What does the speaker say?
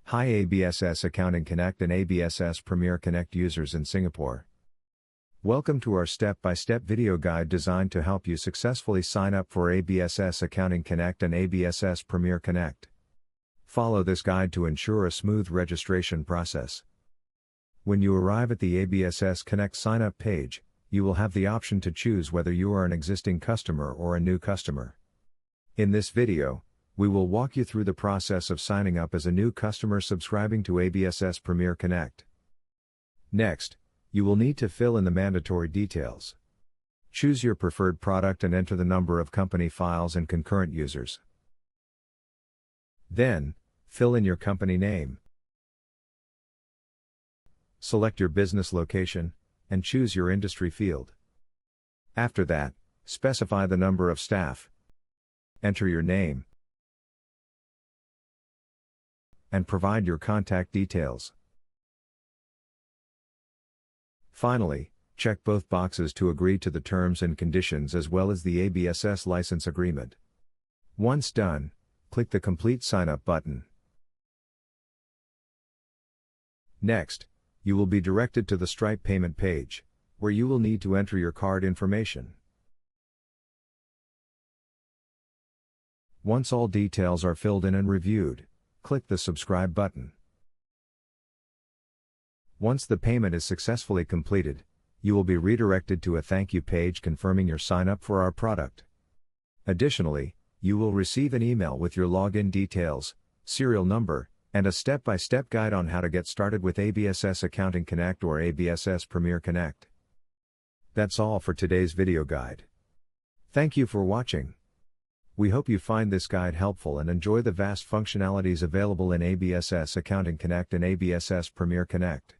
Hi ABSS Accounting Connect and ABSS Premier Connect users in Singapore. Welcome to our step-by-step video guide designed to help you successfully sign up for ABSS Accounting Connect and ABSS Premier Connect. Follow this guide to ensure a smooth registration process. When you arrive at the ABSS Connect sign-up page, you will have the option to choose whether you are an existing customer or a new customer. In this video, we will walk you through the process of signing up as a new customer subscribing to ABSS Premier Connect. Next, you will need to fill in the mandatory details. Choose your preferred product and enter the number of company files and concurrent users. Then, fill in your company name. Select your business location, and choose your industry field. After that, specify the number of staff. Enter your name and provide your contact details. Finally, check both boxes to agree to the terms and conditions as well as the ABSS license agreement. Once done, click the Complete Sign Up button. Next, you will be directed to the Stripe payment page, where you will need to enter your card information. Once all details are filled in and reviewed, click the Subscribe button. Once the payment is successfully completed, you will be redirected to a thank you page confirming your sign up for our product. Additionally, you will receive an email with your login details, serial number, and a step-by-step guide on how to get started with ABSS Accounting Connect or ABSS Premier Connect. That's all for today's video guide. Thank you for watching. We hope you find this guide helpful and enjoy the vast functionalities available in ABSS Accounting Connect and ABSS Premier Connect.